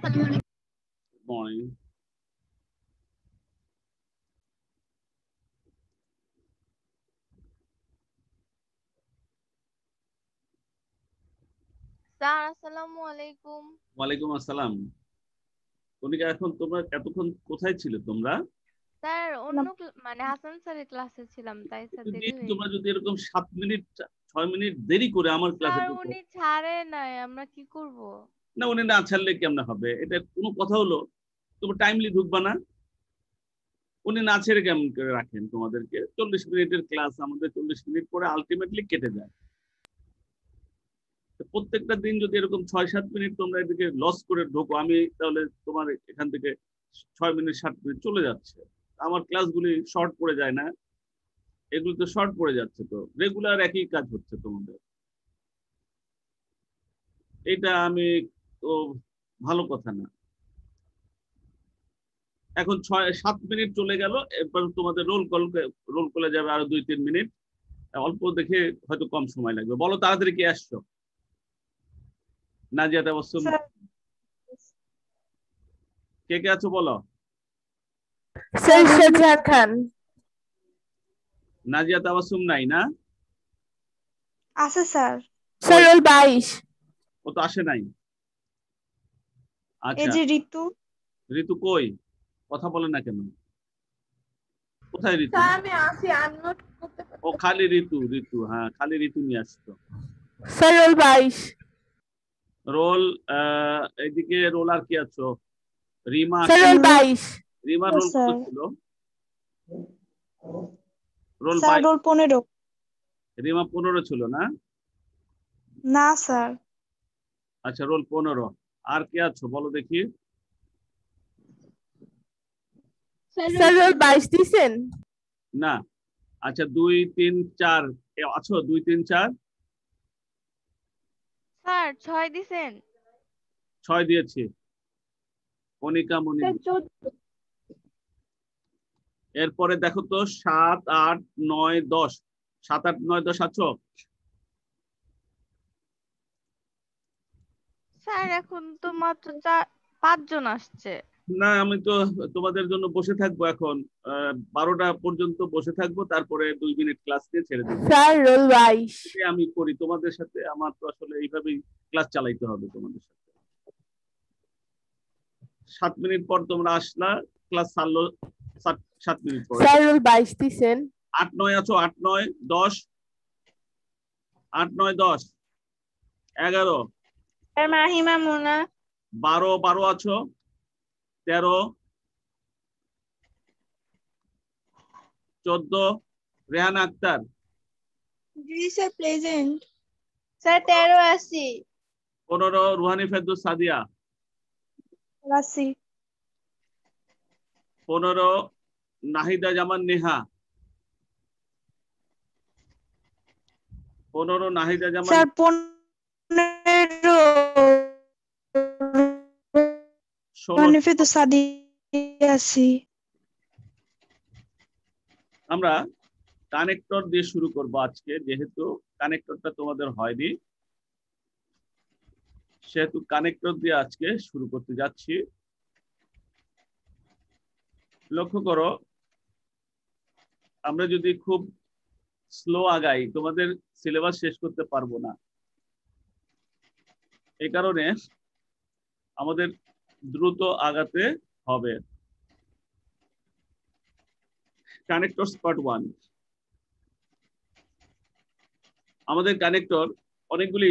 Morning. Sir আসসালামু আলাইকুম। ওয়ালাইকুম আসসালাম। কনিকা, এখন তোমরা এতক্ষণ কোথায় ছিলে তোমরা? স্যার অন্য মানে হাসান স্যারের ক্লাসে ছিলাম, তাই স্যার দেরি হয়ে তোমরা গেছে। যদি এরকম 7 মিনিট 6 মিনিট দেরি করে আমার ক্লাসে স্যার ঢুকো, উনি ছাড়ে নাই, আমরা কি করব? না উনি না ছাড়লে কেমন হবে? এটা কোনো কথা হলো? তুমি টাইমলি ঢুকবা না? উনি না ছেড়ে কেমন করে রাখেন তোমাদেরকে? 40 মিনিটের ক্লাস, আমাদের 40 মিনিট পরে আলটিমেটলি কেটে যায়। তো প্রত্যেকটা দিন যদি এরকম 6-7 মিনিট তোমরা এদিকে লস করে ঢোকো, আমি তাহলে তোমার এখান থেকে 6 মিনিট 7 মিনিট চলে যাচ্ছে। আমার ক্লাসগুলি শর্ট পড়ে যায় না? এগুলো তো শর্ট পড়ে যাচ্ছে, তো রেগুলার একই কাজ হচ্ছে তোমাদের। এটা আমি তো ভালো কথা না। এখন 6-7 মিনিট চলে গেল, এরপর তোমাদের রোল কলে যাবে আরো 2-3 মিনিট। অল্প দেখে হয়তো কম সময় লাগবে। বলো তাড়াতাড়ি কে আসছো? নাজিয়া তাবাসসুম, কে কে আছো বলো? স্যার শাহজাহান খান। নাজিয়া তাবাসসুম নাই না? আছে স্যার। Sir roll 22। ও তো আসে নাই। এই আচ্ছা, যে ঋতু। ঋতু কই? কথা বলে না কেন? কোথায় ঋতু? স্যার আমি আসি, আননোট করতে ও খালি ঋতু, ঋতু, হ্যাঁ খালি ঋতু নিয়ে আসতো। Sir roll 22। রোল এইদিকে রোল আর কি আছো? Rima sir roll 22। রিমার রোল কত স্যার ছিল? Roll sir roll 15। রিমা 15 ছিল না? না স্যার। আচ্ছা, রোল 15। আর কে আছো বলো দেখি? স্যার রোল 22 দিছেন? না। আচ্ছা, 2, 3, 4 আছো? 2, 3, 4 স্যার 6 দিছেন? 6 দিয়েছি। কনিকা মনি। এরপরে দেখো তো 7, 8, 9, 10। 7, 8, 9, 10 আছো? স্যার এখন তো মাত্র 5 জন আসছে। না, আমি তো তোমাদের জন্য বসে থাকবো এখন। 12টা পর্যন্ত বসে থাকবো, তারপরে 2 মিনিট ক্লাস দিয়ে ছেড়ে দেবো। Sir roll 22। এটাই আমি করি তোমাদের সাথে। আমার তো আসলে এইভাবেই ক্লাস চালাইতে হবে তোমাদের সাথে। 7 মিনিট পর তোমরা আসলা, ক্লাস ছাড়লো 7 মিনিট পর। স্যার রোল 22 দিছেন? 8, 9 আছো? 8, 9, 10। 8, 9, 10, 11, স্যার মাহিমা মোনা। 12 আছো? 13, 14 রেহানা আক্তার। জি স্যার প্রেজেন্ট। স্যার 13 আছি। 15 রুহানি ফেরদৌস সাদিয়া। আছি। 15 নাহিদা জামান নেহা। 15 নাহিদা জামান। স্যার 15 16। তো সাদিয়া আছি। আমরা কানেক্টর দিয়ে শুরু করব আজকে, যেহেতু কানেক্টরটা তোমাদের হয়নি, সেহেতু কানেক্টর দিয়ে আজকে শুরু করতে যাচ্ছি। লক্ষ্য করো, আমরা যদি খুব স্লো আগাই তোমাদের সিলেবাস শেষ করতে পারবো না। এই কারণে আমাদের দ্রুত আগাতে হবে। Connector part 1। আমাদের কানেক্টর অনেকগুলি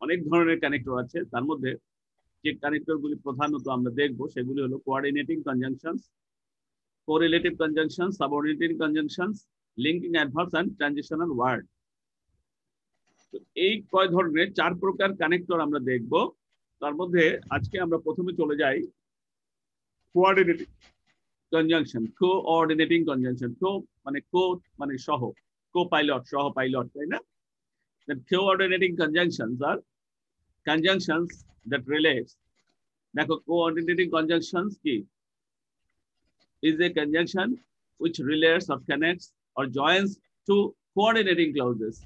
অনেক ধরনের কানেক্টর আছে। তার মধ্যে যে কানেক্টর গুলি প্রধানত আমরা দেখব সেগুলি হলো coordinating conjunctions, correlative conjunctions, subordinating conjunctions, linking adverbs and transitional word. তো এই কয় ধরনের 4 প্রকার কানেক্টর আমরা দেখব। তার মধ্যে আজকে আমরা প্রথমে চলে যাই কোঅর্ডিনেটিং কনজাংশন। কোঅর্ডিনেটিং কনজাংশন, কো মানে সহ, কো পাইলট, সহ পাইলট, তাই না? Then coordinating conjunctions are conjunctions that relates. দেখো, coordinating conjunctions কি? Is a conjunction which relates or connects or joins to coordinating clauses.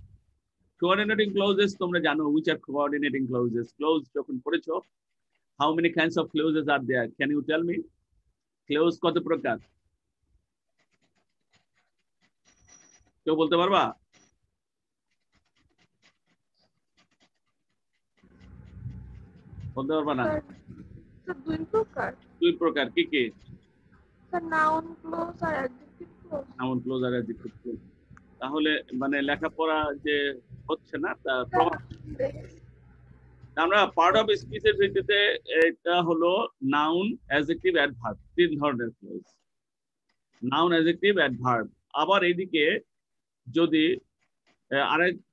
Coordinating clauses তোমরা জানো, which are coordinating clauses. Clause যখন পড়েছো, How many kinds of clauses are there? Can you tell me? Clause কত প্রকার? কেউ বলতে পারবা? বলতে পারবা না? স্যার দুই প্রকার। দুই প্রকার, কি কি? স্যার নাউন ক্লোজ আর অ্যাডজেক্টিভ ক্লোজ। নাউন ক্লোজ আর অ্যাডজেক্টিভ ক্লোজ। তাহলে মানে লেখাপড়া যে হচ্ছে না তা আমরা পার্ট অফ স্পিচের ভিত্তিতে এটা হলো নাউন, অ্যাডজেক্টিভ, অ্যাডভার্ব, তিন ধরনের ক্লোজ। Noun, adjective, adverb. আবার এইদিকে যদি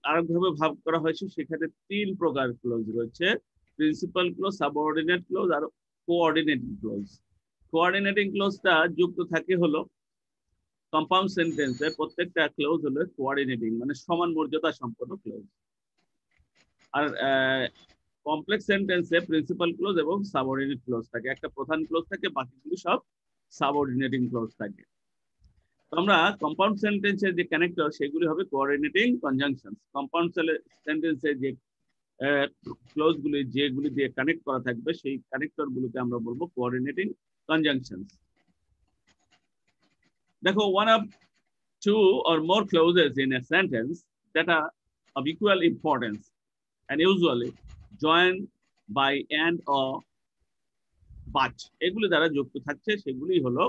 আরেকভাবে ভাগ করা হয়েছে, সেখানে তিন প্রকার ক্লোজ রয়েছে: প্রিন্সিপাল ক্লোজ, সাবঅর্ডিনেট ক্লোজ আর কোঅর্ডিনেটিং ক্লোজ। কোঅর্ডিনেটিং ক্লোজটা যুক্ত থাকে হলো কম্পাউন্ড সেন্টেন্সে, প্রত্যেকটা ক্লোজ হলো কোঅর্ডিনেটিং মানে সমান মর্যাদা সম্পন্ন ক্লোজ। আর কমপ্লেক্স সেন্টেন্সে প্রিন্সিপাল ক্লোজ এবং সাবঅর্ডিনেট ক্লোজ থাকে, একটা প্রধান ক্লোজ থাকে, বাকিগুলি সব সাবঅর্ডিনেটিং ক্লোজ থাকে। আমরা কম্পাউন্ড সেন্টেন্সের যে কানেক্টর সেগুলি হবে কোঅর্ডিনেটিং কনজাংশনস। কম্পাউন্ড সেন্টেন্সে যে ক্লোজগুলি যেগুলি দিয়ে কানেক্ট করা থাকবে সেই কানেক্টর গুলোকে আমরা বলবো কোঅর্ডিনেটিং কনজাংশনস। দেখো, one of two or more clauses in a sentence that are of equal importance and usually join by and or but এগুলি দ্বারা যুক্ত থাকছে, সেগুলি হলো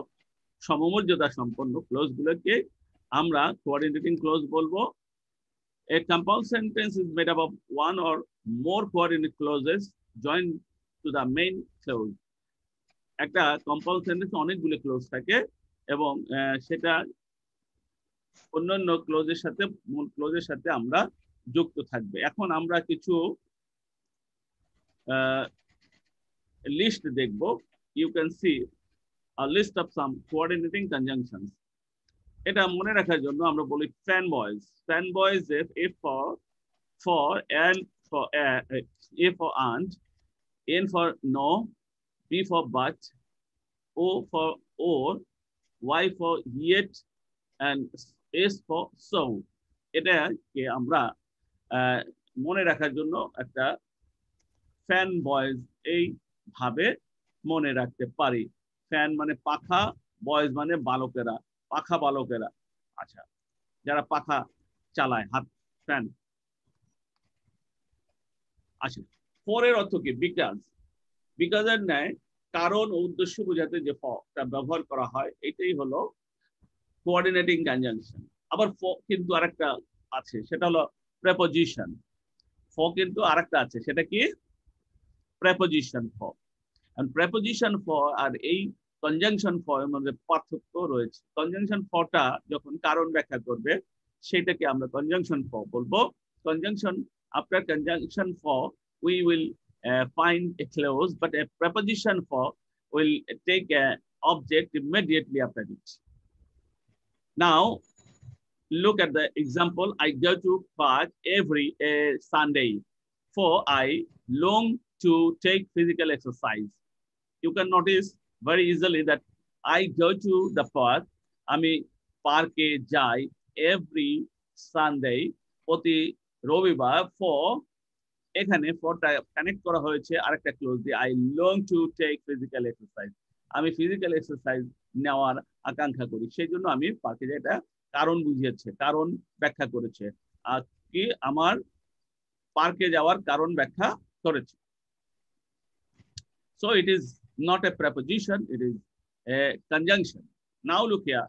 সমমর্যাদা সম্পন্ন ক্লোজ গুলোকে আমরা কোঅর্ডিনেটিং ক্লোজ বলবো। A compound sentence is made up of one or more coordinate clauses joined to the main clause. একটা কম্পাউন্ড সেন্টেন্সে অনেকগুলো ক্লোজ থাকে এবং সেটা অন্যান্য ক্লোজের সাথে, মূল ক্লোজের সাথে আমরা যুক্ত থাকবে। এখন আমরা কিছু লিস্ট দেখব। You can see a list of some coordinating conjunctions. এটা মনে রাখার জন্য আমরা বলি fan boys. Fan boys F for L for A for and, N for no, B for but, O for or, Y for yet and S for so. এটাকে আমরা মনে রাখার জন্য একটা ফ্যান বয়েজ এই ভাবে মনে রাখতে পারি। ফ্যান মানে পাখা, বয়েজ মানে বালকেরা, পাখা বালকেরা। আচ্ছা, যারা পাখা চালায়, হাত, ফ্যান। আচ্ছা, ফর এর অর্থ কি? বিকজ। বিকজের ন্যায় কারণ ও উদ্দেশ্য বোঝাতে যে ফরটা ব্যবহার করা হয়, এটাই হলো কোঅর্ডিনেটিং কনজাংশন। আবার ফর কিন্তু আরেকটা আছে, সেটা হলো প্রেপোজিশন। ফর কিন্তু আরেকটা আছে, সেটা কি? Preposition for. প্রেপোজিশন ফর আর এই কনজাংশন ফর এর মধ্যে পার্থক্য রয়েছে। কনজাংশন ফরটা যখন কারণ ব্যাখ্যা করবে সেটাকে আমরা কনজাংশন ফর বলবো। Conjunction, after conjunction for we will find a clause, but a preposition for will take an object immediately after it. Now look at the example. I go to park every Sunday, for I long to take physical exercise. You can notice very easily that I go to the park, আমি পার্কে যাই, every Sunday, প্রতি রবিবার। for এখানে ফরটা connect করা হয়েছে আরেকটা close দিয়ে, I long to take physical exercise, আমি ফিজিক্যাল এক্সারসাইজ নেওয়ার আকাঙ্ক্ষা করি, সেই জন্য আমি পার্কে যাই। এটা কারণ বুঝিয়েছে, কারণ ব্যাখ্যা করেছে, আর কি আমার পার্কে যাওয়ার কারণ ব্যাখ্যা করেছে। So it is not a preposition, it is a conjunction. Now look here,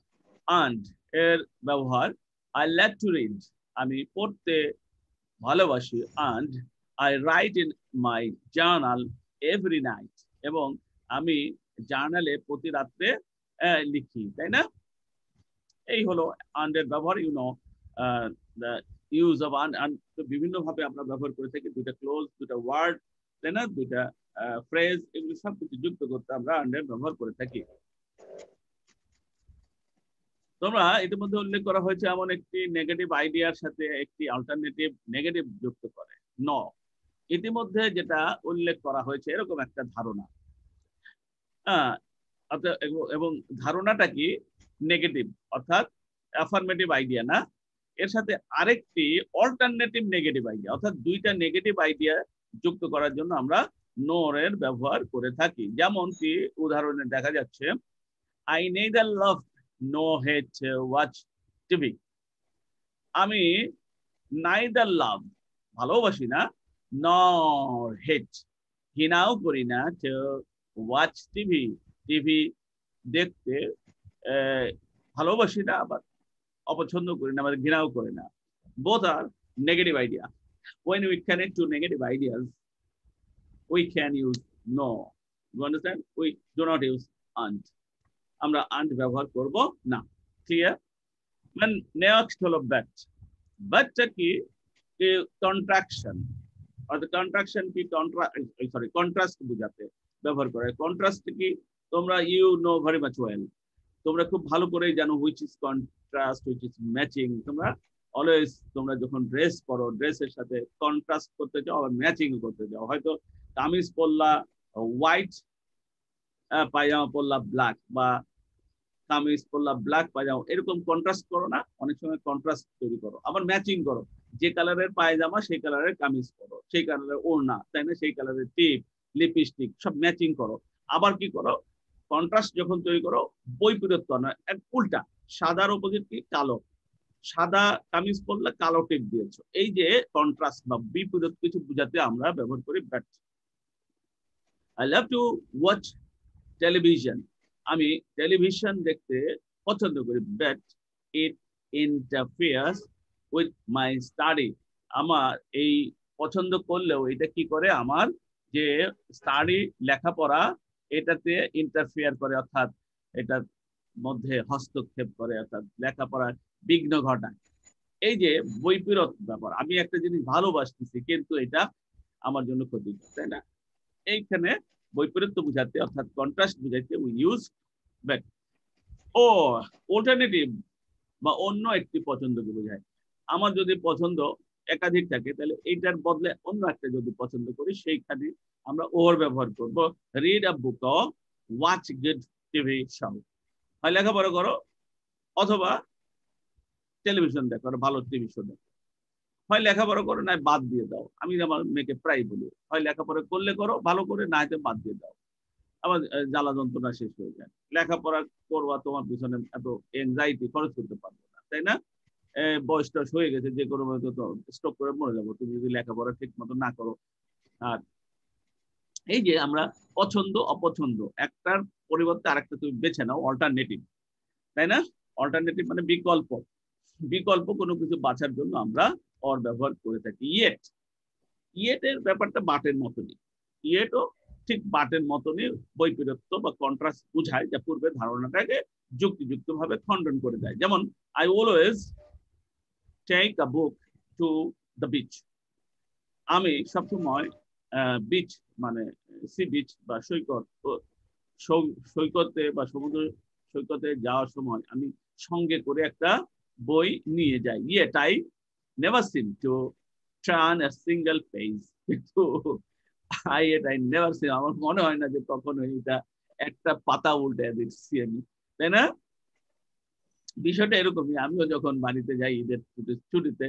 and এর ব্যবহার, I like to read, আমি পড়তে ভালোবাসি, and I write in my journal every night, এবং আমি জার্নালে প্রতি রাত্রে লিখি, তাই না? এই হলো and এর ব্যবহার। You know the use of and বিভিন্ন ভাবে আমরা ব্যবহার করে থাকি, দুইটা ক্লোজ, দুইটা ওয়ার্ড, তাই না, দুইটা ফ্রেজ, এগুলো সব কিছু যুক্ত করতে আমরা and এর ব্যবহার করে থাকি। তোমরা ইতিমধ্যে উল্লেখ করা হয়েছে এমন একটি নেগেটিভ আইডিয়ার সাথে একটি অল্টারনেটিভ নেগেটিভ যুক্ত করে, ন। ইতিমধ্যে যেটা উল্লেখ করা হয়েছে এরকম একটা ধারণা, এবং ধারণাটা কি? নেগেটিভ, অর্থাৎ অ্যাফার্মেটিভ আইডিয়া না, এর সাথে আরেকটি অল্টারনেটিভ নেগেটিভ আইডিয়া, অর্থাৎ দুইটা নেগেটিভ আইডিয়া যুক্ত করার জন্য আমরা নোর এর ব্যবহার করে থাকি। যেমন কি উদাহরণে দেখা যাচ্ছে, I neither love nor hate watch TV. আমি neither love ভালোবাসি না, nor hate ঘৃণাও করি না, to watch TV টিভি দেখতে ভালোবাসি না, আবার অপছন্দ করি না, আবার ঘৃণাও করি না। Both are negative idea. When we connect to negative ideas, we can use no. You understand? We do not use aren't. আমরা aren't ব্যবহার করব না। ক্লিয়ার? Then next হলো but. Butটা কি? কন্ট্রাকশন। আর কন্ট্রাকশন কি? কন্ট্রাস্ট বোঝাতে ব্যবহার করে। কন্ট্রাস্ট কি? তোমরা you know very much well, তোমরা খুব ভালো করেই জানো which is contrast, which is matching. তোমরা অলওয়েজ, তোমরা যখন ড্রেস পরো, ড্রেসের সাথে কন্ট্রাস্ট করতে চাও, আবার ম্যাচিং করতে চাও। হয়তো কামিজ পরলা হোয়াইট, পায়জামা পরলা ব্ল্যাক, বা কামিজ পরলা ব্ল্যাক পায়জামা, এরকম কন্ট্রাস্ট করো না? অনেক সময় কন্ট্রাস্ট তৈরি করো, আবার ম্যাচিং করো। যে কালারের পায়জামা সেই কালারের কামিজ পরো, সেই কালারের ওড়না, তাই না, সেই কালারের টিপ, লিপস্টিক, সব ম্যাচিং করো। আবার কি করো? কন্ট্রাস্ট যখন তৈরি করো, বৈপরীত্য নয়, এক উল্টা, সাদার অপোজিট কি? কালো। সাদা কামিজ পরলে কালো টিপ দিয়েছো। এই যে কন্ট্রাস্ট বা বিপরীত কিছু বোঝাতে আমরা ব্যবহার করি but. I love to watch television. আমি টেলিভিশন দেখতে পছন্দ করি, but it interferes with my study. আমার এই পছন্দ করলেও এটা কি করে? আমার যে স্টাডি, লেখাপড়া, এটাতে ইন্টারফেয়ার করে, অর্থাৎ এটার মধ্যে হস্তক্ষেপ করে, অর্থাৎ লেখাপড়ার বিঘ্ন ঘটায়। এই যে বৈপরীত্য ব্যাপার, আমি একটা জিনিস ভালোবাসতেছি কিন্তু এটা আমার জন্য ক্ষতিকর, তাই না? এইখানে বৈপরীত্য বুঝাতে, অর্থাৎ কন্ট্রাস্ট বুঝাইতে উই ইউজ বাট। ও অল্টারনেটিভ বা অন্য একটি পছন্দকে বোঝায়। আমার যদি পছন্দ একাধিক থাকে, তাহলে এইটার বদলে অন্য একটা যদি পছন্দ করি, সেইখানে আমরা ওর ব্যবহার করব। Read a book, watch good TV show. হয় লেখাপড়া করো, অথবা টেলিভিশন দেখো, ভালো টিভি শো দেখো। হয় লেখাপড়া করো, না বাদ দিয়ে দাও। আমি আমার মেয়েকে প্রায় বলি, হয় লেখাপড়া করলে করো ভালো করে, না হয়তো বাদ দিয়ে দাও। আবার জ্বালা যন্ত্রণা শেষ হয়ে যায়। লেখাপড়া করবা, তোমার পিছনে এত এনজাইটি খরচ করতে পারবো না, তাই না? বয়সটা হয়ে গেছে, যে কোনো স্ট্রোক করে মরে যাবো তুমি যদি লেখাপড়া ঠিক মতো না করো। আর এই যে আমরা পছন্দ অপছন্দ, একটার পরিবর্তে আরেকটা তুমি বেছে নাও, অল্টারনেটিভ, তাই না? অল্টারনেটিভ মানে বিকল্প। বিকল্প কোনো কিছু বাছার জন্য আমরা অর ব্যবহার করে থাকি। ইয়েট, ইয়েটের ব্যাপারটা বাটের মতনই। ইয়েটও ঠিক বাটের মতনই বৈপরীত্য বা কন্ট্রাস্ট বুঝায়, যা পূর্বে ধারণাটাকে যুক্তিযুক্ত ভাবে খণ্ডন করে দেয়। যেমন I always take a book to the beach. আমি সবসময় বিচ মানে সি বিচ বা সৈকত, সৈকতে বা সমুদ্র সৈকতে যাওয়ার সময় আমি সঙ্গে করে একটা বই নিয়ে যাই। Yet I never seem to turn a single page. কিন্তু I never seem, আমার মনে হয় না যে কখনো এটা একটা পাতা উল্টে দিচ্ছি আমি, তাই না? বিষয়টা এরকমই। আমিও যখন বাড়িতে যাই ঈদের ছুটিতে,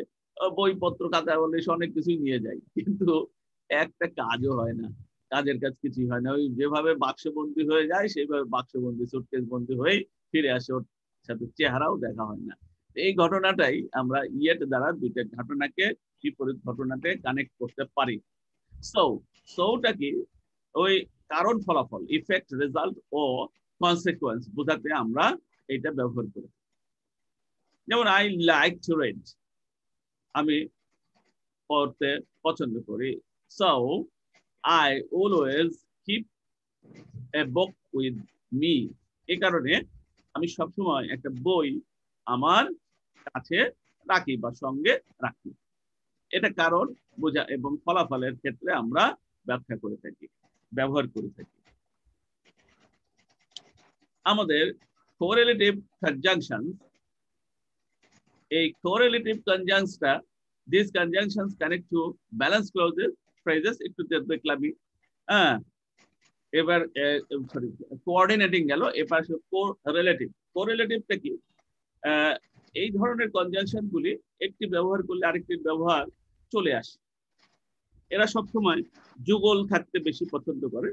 বইপত্র খাতা বলে অনেক কিছুই নিয়ে যাই, কিন্তু একটা কাজও হয় না, কাজের কাজ কিছুই হয় না। ওই যেভাবে বাক্সবন্দি হয়ে যায়, সেইভাবে বাক্সবন্দি, সুটকেস বন্দি হয়ে ফিরে আসে, ওর সাথে চেহারাও দেখা হয় না। এই ঘটনাটাই আমরা ইয়েট দ্বারা দুইটা ঘটনাকে, বিপরীত ঘটনাতে কানেক্ট করতে পারি। সৌটা কি? ওই কারণ ফলাফল, ইফেক্ট, রেজাল্ট ও কনসিকুয়েন্স বোঝাতে আমরা এটা ব্যবহার করি। যেমন আই লাইক টু রিড, আমি পড়তে পছন্দ করি। So I always keep A book with me. এই কারণে আমি সবসময় একটা বই আমার কাছে রাখি বা সঙ্গে রাখি। এটা কারণ বোঝা এবং ফলাফলের ক্ষেত্রে আমরা ব্যাখ্যা করে থাকি, ব্যবহার করে থাকি। আমাদের কোরিলেটিভ কনজাংশন, এই correlative কনজাংশনটা, these conjunctions connect to balance clauses, phrases, একটু দেখলামই। হ্যাঁ, এবার সরি, কোঅর্ডিনেটিং গেল, এবার কোরিলেটিভ। কোরিলেটিভটা কি? এই ধরনের কনজাংশন গুলি একটি ব্যবহার করলে আরেকটি ব্যবহার চলে আসে। এরা সবসময় যুগল থাকতে বেশি পছন্দ করে,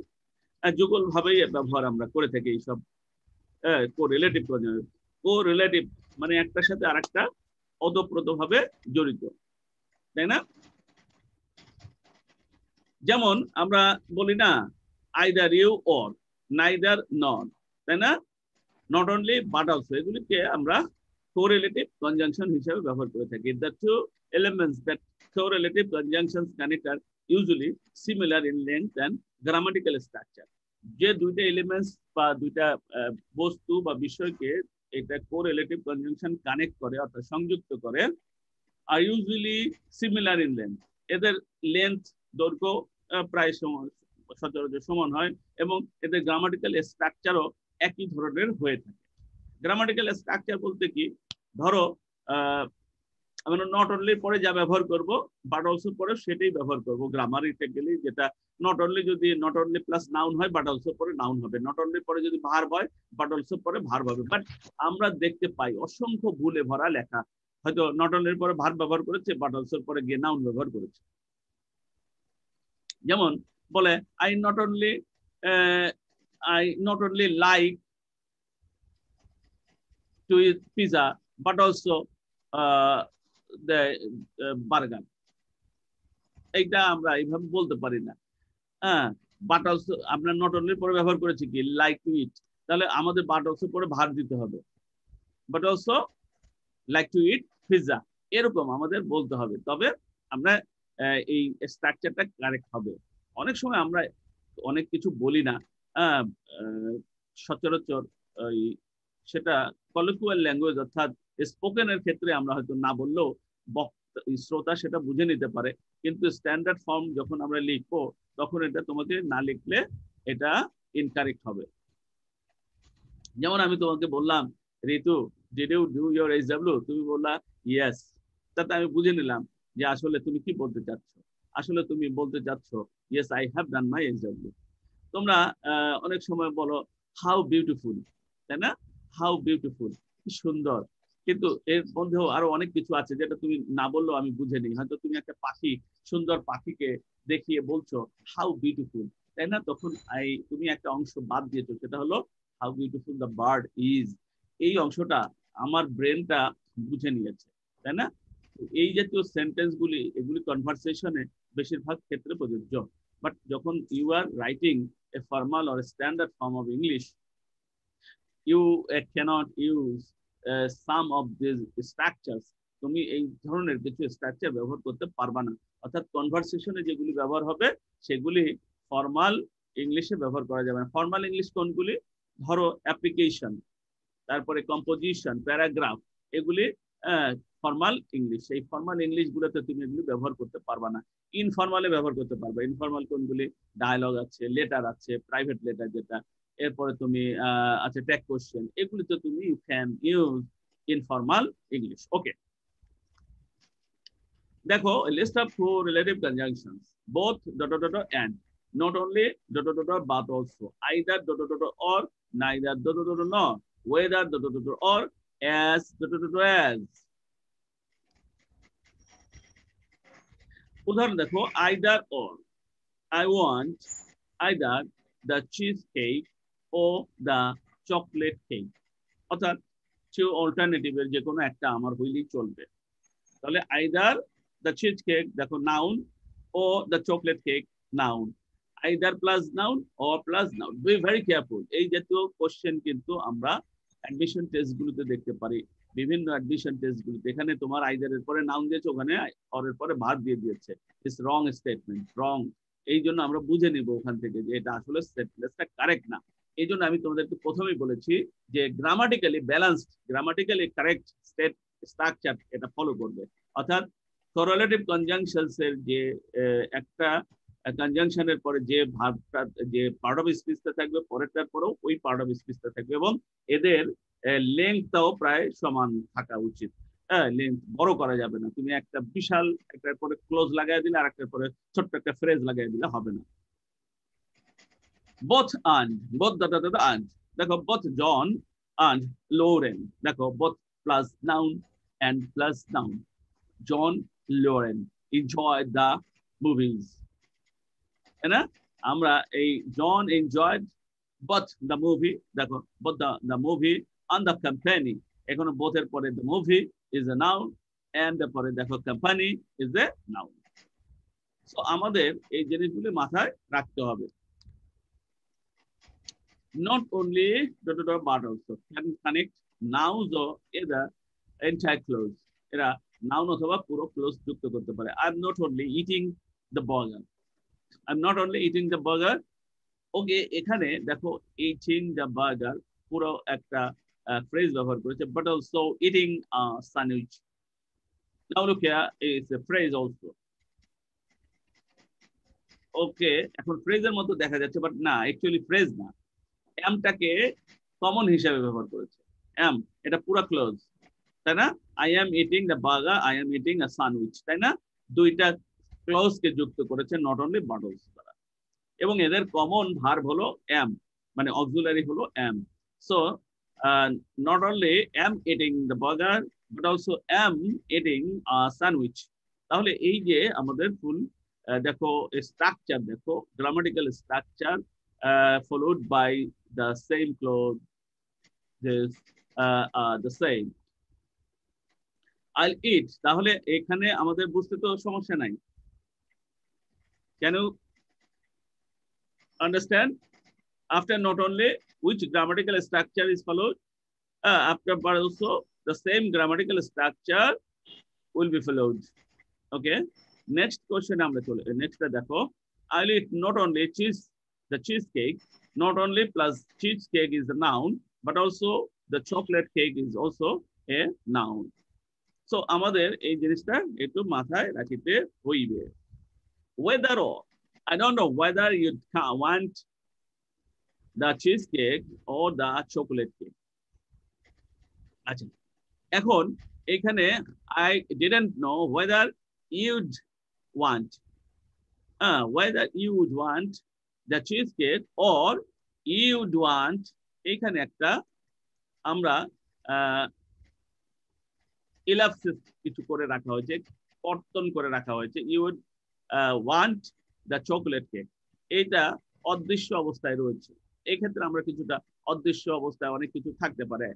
যুগল ভাবেই ব্যবহার আমরা করে থাকি এইসব কোরিলেটিভ কনজাংশন। কোরিলেটিভ মানে একটার সাথে আরেকটা ওতপ্রোতভাবে জড়িত, তাই না? যেমন আমরা বলি না either you or, neither not, তাই না? নট অনলি বাট অলসো, এগুলিকে আমরা কোরিলেটিভ কনজাংশন হিসেবে ব্যবহার করে থাকি। The two elements that correlative conjunctions connect are usually similar in length and grammatical structure. যে দুইটা এলিমেন্টস বা দুইটা বস্তু বা বিষয়কে এটা কোরিলেটিভ কনজাংশন কানেক্ট করে অর্থাৎ সংযুক্ত করে আর ইউজুয়ালি সিমিলার ইন লেন্থ, এদের লেন্থ দৈর্ঘ্য প্রায় সচরাচর সমান হয় এবং এদের গ্রামাটিক্যাল স্ট্রাকচারও একই ধরনের হয়ে থাকে। গ্রামাটিক্যাল স্ট্রাকচার বলতে কি, ধরো আমরা নট অনলি পরে যা ব্যবহার করব বাট অলসো পরে সেটাই ব্যবহার করব গ্রামাটিক্যালি, যেটা নট অনলি যদি নট অনলি প্লাস নাউন হয় বাট অলসো পরে নাউন হবে, নট অনলি পরে যদি ভার্ব হয় বাট অলসো পরে ভার্ব হবে। বাট আমরা দেখতে পাই অসংখ্য ভুলে ভরা লেখা, হয়তো নট অনলির পরে ভার্ব ব্যবহার করেছে বাট অলসোর পরে গিয়ে নাউন ব্যবহার করেছে। যেমন বলে I not only like to it pizza but also the burger, এইটা আমরা এইভাবে বলতে পারি না। হ্যাঁ, বাট অলসো আমরা নট অনলি পরে ব্যবহার করেছি কি লাইক টু ইট, তাহলে আমাদের বাট অলসো পরে ভার্ব দিতে হবে, but also like to it pizza, এরকম আমাদের বলতে হবে, তবে আমরা এই স্ট্রাকচারটা কারেক্ট হবে। অনেক সময় আমরা অনেক কিছু বলি না সচরাচর, সেটা কলিকুয়াল ল্যাঙ্গুয়েজ অর্থাৎ স্পোকেনের ক্ষেত্রে আমরা হয়তো না বললেও শ্রোতা সেটা বুঝে নিতে পারে, কিন্তু স্ট্যান্ডার্ড ফর্ম যখন আমরা লিখবো তখন এটা তোমাকে না লিখলে এটা ইনকারেক্ট হবে। যেমন আমি তোমাকে বললাম Ritu did you do your HW, তুমি বললা ইয়েস, তাতে আমি বুঝে নিলাম যে আসলে তুমি কি বলতে চাচ্ছ। আসলে তুমি বলতে চাচ্ছ yes I have done my HW. তোমরা অনেক সময় বলো হাউ বিউটিফুল, তাই না? হাউ বিউটিফুল, কি সুন্দর, কিন্তু এর মধ্যেও আরো অনেক কিছু আছে যেটা তুমি না বললেও আমি বুঝে নিই। হয়তো তুমি একটা পাখি, সুন্দর পাখিকে দেখিয়ে বলছো হাউ বিউটিফুল, তাই না? তখন তুমি একটা অংশ বাদ দিয়েছো, সেটা হলো how beautiful the bird is. এই অংশটা আমার ব্রেনটা বুঝে নিয়েছে, তাই না? এই জাতীয় সেন্টেন্স গুলি, এগুলি কনভারসেশনে বেশিরভাগ ক্ষেত্রে প্রযোজ্য। বাট যখন you are writing a formal or standard form of English, you cannot use some of these structures, তুমি এই ধরনের কিছু স্ট্রাকচার ব্যবহার করতে পারবা না। অর্থাৎ কনভারসেশনে যেগুলি ব্যবহার হবে সেগুলি ফর্মাল ইংলিশে ব্যবহার করা যাবে না। ফর্মাল ইংলিশ কোনগুলি? ধরো অ্যাপ্লিকেশন, তারপরে কম্পোজিশন, প্যারাগ্রাফ, এগুলি ফর্মাল ইংলিশ। এই ফর্মাল ইংলিশ গুলোতে তুমি এগুলি ব্যবহার করতে পারবা না, ইনফর্মালে ব্যবহার করতে পারবা। ইনফর্মাল কোনগুলি? ডায়ালগ আছে, লেটার আছে, প্রাইভেট লেটার যেটা, এরপরে তুমি আচ্ছা ট্যাগ কোশ্চেন, এগুলিতে তুমি you can use informal English. Okay, দেখো list of relative conjunctions, both dot dot and, not only dot dot dot but also either dot dot dot or, neither dot dot dot nor, whether dot dot dot or, as dot dot dot as। উদাহরণ দেখো, either or, I want either the cheesecake or the chocolate cake, অর্থাৎ two অল্টারনেটিভের যে কোনো একটা আমার হইলেই চলবে। তাহলে either the cheesecake, দেখো নাউন, ও the chocolate cake noun, either plus noun or plus noun। Be very careful, এই জাতীয় কোশ্চেন কিন্তু আমরা অ্যাডমিশন টেস্ট গুলোতে দেখতে পারি, বিভিন্ন অ্যাডমিশন টেস্ট গুলোতে। এখানে তোমার আইদার এর পরে নাউন দিয়েছে, ওখানে অর এর পরে ভার্ব দিয়ে দিয়েছে, ইটস রং স্টেটমেন্ট, রং। এই জন্য আমরা বুঝে নিব ওখান থেকে যে এটা আসলে সেন্টেন্সটা কারেক্ট না। এই জন্য আমি তোমাদেরকে প্রথমেই বলেছি যে grammatically balanced, grammatically correct state structure এটা ফলো করবে। অর্থাৎ কোরিলেটিভ কনজাংশনস এর যে একটা কনজাংশনের পরে যে ভার্বটা, যে পার্ট অফ স্পিচটা থাকবে, পরেরটার পরেও ওই পার্ট অফ স্পিচটা থাকবে, এবং এদের লেংথটাও প্রায় সমান থাকা উচিত। হ্যাঁ, লেংথ বড় করা যাবে না। তুমি একটা বিশাল একটার পরে ক্লোজ লাগাই দিলে আর একটার পরে ছোট্ট একটা ফ্রেজ লাগাই দিলে হবে না। both and, both dot dot dot and, দেখো both John and Lauren, দেখো both plus noun and plus noun, John Lauren enjoy the movies, তাই না? আমরা এই John enjoyed both the movie, দেখো both the movie and the company, এখানে both এর পরে the movie is a noun and the পরে দেখো company is a noun. So আমাদের এই জিনিসগুলি মাথায় রাখতে হবে। Not only but also can connect nouns or either entire clause, এরা noun অথবা পুরো ক্লোজ যুক্ত করতে পারে। I'm not only eating the burger, I'm not only eating the burger, ওকে এখানে দেখো eating the burger পুরো একটা phrase ব্যবহার করেছে, but also eating a sandwich. Now look here, is a phrase also. ওকে এখন ফ্রেজের মতো দেখা যাচ্ছে, বাট না, অ্যাকচুয়ালি ফ্রেজ না, এমটাকে কমন হিসেবে ব্যবহার করেছে। এম এটা পুরো ক্লোজ, তাই না? I am eating the burger, I am eating a sandwich, তাই না? দুইটা ক্লোজকে যুক্ত করেছে নট অনলি বাট অলসো দ্বারা, এবং এদের কমন ভার্ব হলো এম, মানে অক্সিলারি হলো am. So not only am eating the burger but also am eating a sandwich. তাহলে এই যে আমাদের ফুল দেখো স্ট্রাকচার, দেখো grammatical structure followed by the same clause, this the same. I'll eat, তাহলে এখানে আমাদের বুঝতে তো সমস্যা নাই। Can you understand? After not only which grammatical structure is followed, after but also the same grammatical structure will be followed. Okay, next question আমরা চলে, next দেখো I'll eat not only the cheesecake, not only plus cheesecake is a noun, but also the chocolate cake is also a noun. So আমাদের এই জিনিসটা একটু মাথায় রাখিতে হইবে। Whether or I don't know whether you want the cheesecake or the chocolate cake. আচ্ছা, এখন এখানে I didn't know whether you'd want the cheesecake or you'd want, এখানে একটা আমরা ইলাপসিস কিছু করে রাখা হয়েছে, কর্তন করে রাখা হয়েছে, you would want the chocolate cake, এটা অদৃশ্য অবস্থায় রয়েছে। এই ক্ষেত্রে আমরা কিছুটা অদৃশ্য অবস্থায় অনেক কিছু থাকতে পারে।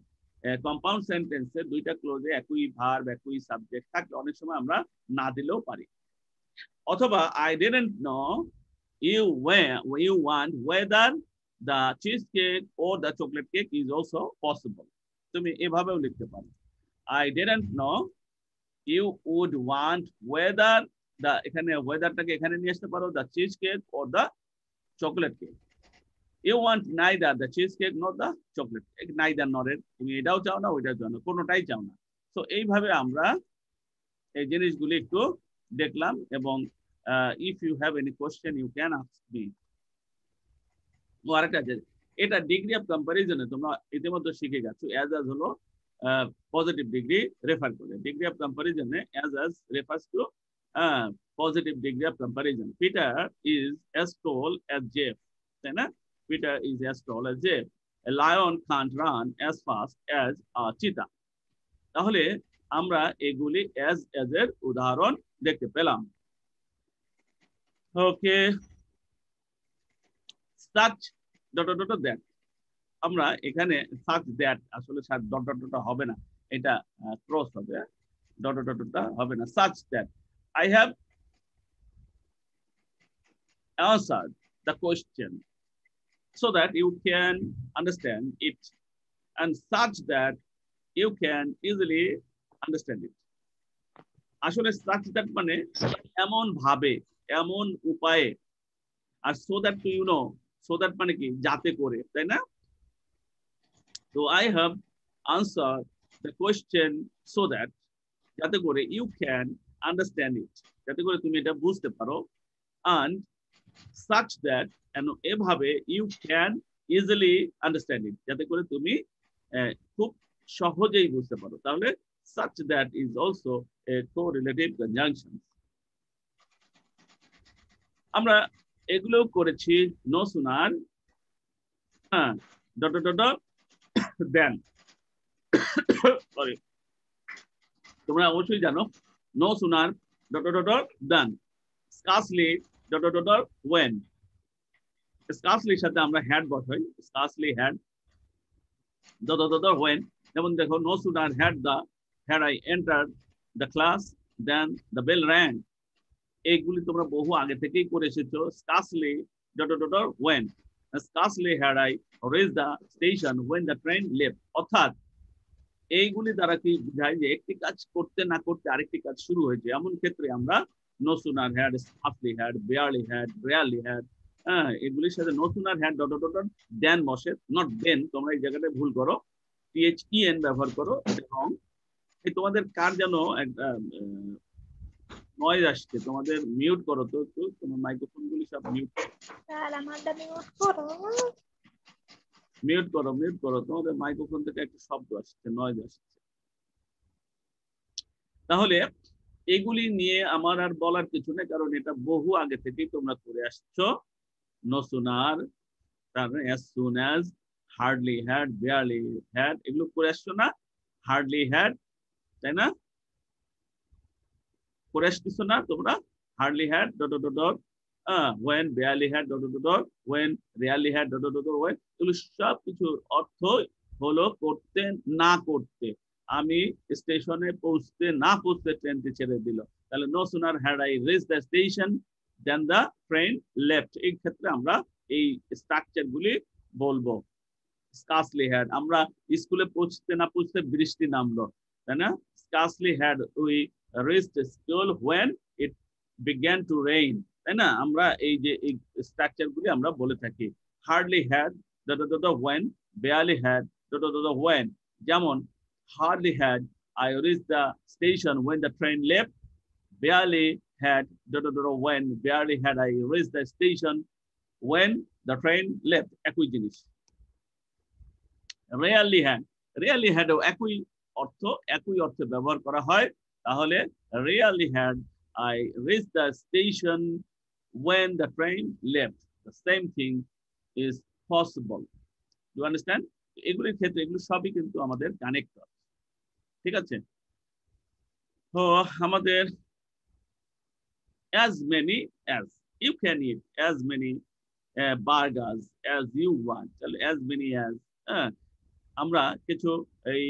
কম্পাউন্ড সেন্টেন্সে দুইটা ক্লোজে একই ভার্ব একই সাবজেক্ট থাকলে অনেক সময় আমরা না দিলেও পারি। অথবা I didn't know you want whether the cheesecake or the chocolate cake is also possible. তুমি এভাবেও লিখতে পারো, I didn't know you would want whether the, এখানে ওয়েদারটাকে এখানে নিয়ে আসতে পারো, the cheesecake or the chocolate cake. You want neither the cheesecake nor the chocolate cake, neither nor এর তুমি এটাও চাও না ওইটাও চাও না, কোনোটাই চাও না। তো এইভাবে আমরা এই জিনিসগুলি একটু দেখলাম, এবং if you have any question you can ask me. আরেকটা আছে, এটা ডিগ্রি অফ কম্পারিজনে তোমরা ইতিমধ্যে শিখে গেছো, অ্যাজ হলো পজিটিভ ডিগ্রি রেফার করে, ডিগ্রি অফ কম্পারিজনে as refers to positive degree of comparison. Peter is as tall as Jeff, তাই না? Peter is as tall as Jeff. A lion can't run as fast as a cheetah. তাহলে আমরা এগুলি as এর উদাহরণ দেখতে পেলাম। ওকে, such ... that, আমরা এখানে such that আসলে ডট হবে না, এটা ক্রস হবে, ডট হবে না, such that I have answered the question so that you can understand it, and such that you can easily understand it. আসলে such that মানে এমন ভাবে, এমন উপায়ে, আর so that to you know, so that মানে কি, যাতে করে, তাই না? So I have answered the question so that, যাতে করে you can understand it, যাতে করে তুমি এটা বুঝতে পারো, and such that, এভাবে you can easily understand it, যাতে করে তুমি খুব সহজেই বুঝতে পারো। তাহলে such that is also a correlative conjunction. আমরা এগুলো করেছি no sooner then sorry, তোমরা অবশ্যই জানো no sooner than, scarcely when, স্কার্সলির সাথে আমরা হ্যাড বসাই, স্কার্সলি হ্যাড when, যেমন দেখো no sooner had I entered the class then the bell rang, এইগুলি তোমরা বহু আগে থেকেই করে এসেছো। scarcely when, scarcely had I reached the station when the train left, অর্থাৎ এইগুলি দ্বারা কি বোঝায় যে একটি কাজ করতে না করতে আরেকটি কাজ শুরু হয়েছে। এমন ক্ষেত্রে আমরা no sooner had, scarcely had, barely had, rarely had, এগুলির সাথে no sooner had then বসে, not then। তোমরা এই জায়গাটায় ভুল করো, THEN ব্যবহার করো, এটা রং। এই তোমাদের কার যেন একটা নয়েজ আসছে, তোমাদের মিউট করো তো, তোমার মাইক্রোফোন গুলি সব মিউট স্যার আমারটা মিউট করো। মিউট করো, তোমাদের মাইক্রোফোন থেকে একটা শব্দ আসছে, নয়েজ আসছে। তাহলে এগুলি নিয়ে আমার আর বলার কিছু নেই, কারণ এটা বহু আগে থেকেই তোমরা করে আসছো। no sooner, as soon as, hardly had, barely had, এগুলো করে আসছো না? hardly had, তাই না? করে আসতেছো না তোমরা? hardly had when, barely had when, rarely had when, এগুলো সব কিছুর অর্থ হলো করতে না করতে। আমি স্টেশনে পৌঁছতে না পৌঁছতে ট্রেনটি ছেড়ে দিল, তাহলে no sooner had I reached the station then the train left। এই ক্ষেত্রে আমরা এই স্ট্রাকচার গুলি বলবো। scarcely had, আমরা স্কুলে পৌঁছতে না পৌঁছতে বৃষ্টি নামলো, তাই না? scarcely had we reached school when it began to rain, তাই না? আমরা এই যে এই স্ট্রাকচার গুলি আমরা বলে থাকি। hardly had when, barely had when, যেমন hardly had I reached the station when the train left, barely had when, barely had I reached the station when the train left, একই জিনিস। rarely had একই অর্থে ব্যবহার করা হয়, তাহলে rarely had I reached the station when the train left, the same thing is possible, you understand? এগুলির ক্ষেত্রে এগুলো সবই কিন্তু আমাদের কানেক্টর, ঠিক আছে? তো আমাদের as many as, you can eat as many burgers as you want, তাহলে as many as, আমরা কিছু এই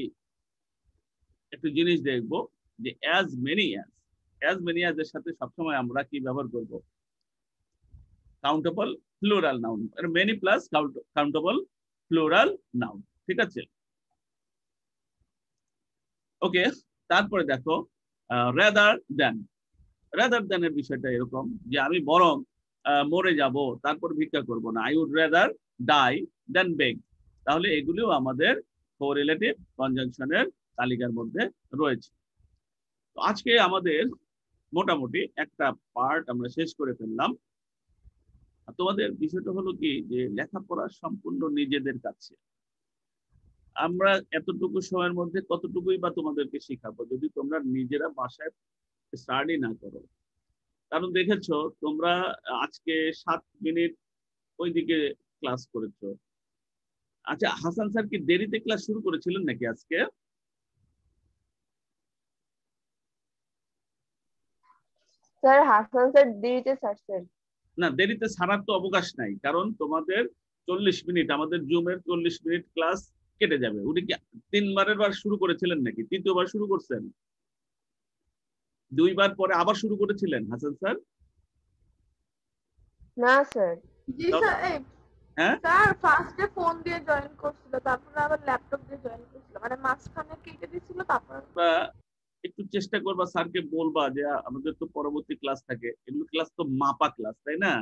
একটা জিনিস দেখবো যে as many as এর সাথে সবসময় আমরা কি ব্যবহার করব? Countable plural noun, many plus countable plural noun, ঠিক আছে? ওকে, তারপরে দেখো rather than এর বিষয়টা এরকম যে আমি বরং মরে যাব তারপর ভিক্ষা করব না, I would rather die than beg, তাহলে এগুলিও আমাদের কোরিলেটিভ কনজাংশনের তালিকার মধ্যে রয়েছে। তো আজকে আমাদের মোটামুটি একটা পার্ট আমরা শেষ করে ফেললাম। তোমাদের বিষয়টা হলো কি যে লেখাপড়া সম্পূর্ণ নিজেদের কাছে। আমরা এতটুকু সময়ের মধ্যে কতটুকুই বা তোমাদেরকে শিখাবো যদি তোমরা নিজেরা বাসায় স্টাডি না করো। কারণ দেখেছো তোমরা আজকে 7 মিনিট ওইদিকে ক্লাস করেছো। আচ্ছা, হাসান স্যার কি দেরিতে ক্লাস শুরু করেছিলেন নাকি আজকে? স্যার হাসান স্যার দেরিতে ছাড়ছেন। না, দেরিতে ছাড়ার তো অবকাশ নাই, কারণ তোমাদের 40 মিনিট, আমাদের জুমের 40 মিনিট ক্লাস কেটে যাবে। উনি কি 3বারের বার শুরু করেছিলেন নাকি 3য় শুরু করছেন? 2বার পরে আবার শুরু করেছিলেন হাসান স্যার? না স্যার। জি স্যার, হ্যাঁ স্যার ফার্স্টে ফোন দিয়ে জয়েন করছিল, তারপরে আবার ল্যাপটপ দিয়ে জয়েন করছিল, মানে মাঝখানে কেটে দিছিল। তারপর একটু চেষ্টা করবা, স্যারকে বলবা যে আমাদের তো পরবর্তী ক্লাস থাকে, এগুলো ক্লাস তো মাপা ক্লাস, তাই না?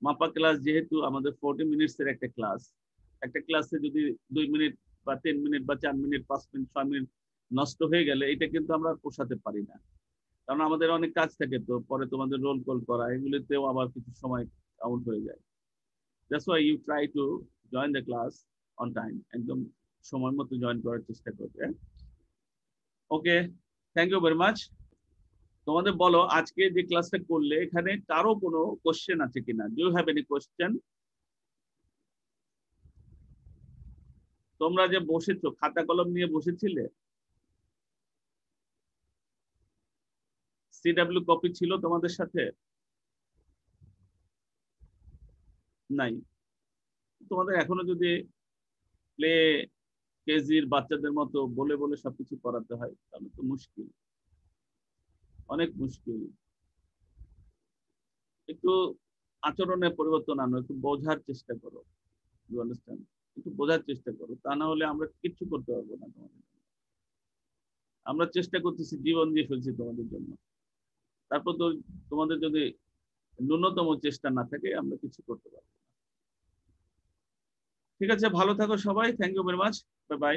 মাপা ক্লাস যেহেতু আমাদের 40 মিনিটস এর একটা ক্লাস, একটা ক্লাসে যদি 2 মিনিট বা 3 মিনিট বা 4 মিনিট 5 মিনিট 6 মিনিট নষ্ট হয়ে গেলে এটা কিন্তু আমরা পোষাতে পারি না, কারণ আমাদের অনেক কাজ থাকে। তো পরে তোমাদের রোল কল করা এগুলিতেও আবার কিছু সময় কাউন্ট হয়ে যায়। That's why you try to join the class on time, একদম সময় মতো জয়েন করার চেষ্টা করবে। ওকে, থ্যাংক ইউ ভেরি মাচ। তোমাদের বলো আজকে যে ক্লাসটা করলে এখানে কারো কোনো কোশ্চেন আছে কিনা? Do you have any question? তোমরা যে বসেছো খাতা কলম নিয়ে বসেছিলে, সিডব্লিউ কপি ছিল তোমাদের সাথে? নাই। তোমাদের এখনো যদি প্লে কেজির বাচ্চাদের মতো বলে বলে সবকিছু করাতে হয় তাহলে তো মুশকিল, অনেক মুশকিল। একটু আচরণে পরিবর্তন আনো, একটু বোঝার চেষ্টা করো, ইউ আন্ডারস্ট্যান্ড, একটু বোঝার চেষ্টা করো, তা না হলে আমরা কিচ্ছু করতে পারবো না তোমাদের। আমরা চেষ্টা করতেছি, জীবন দিয়ে ফেলছি তোমাদের জন্য, তারপর তো তোমাদের যদি ন্যূনতম চেষ্টা না থাকে আমরা কিছু করতে পারবো না। ঠিক আছে, ভালো থাকো সবাই, thank you very much, bye by.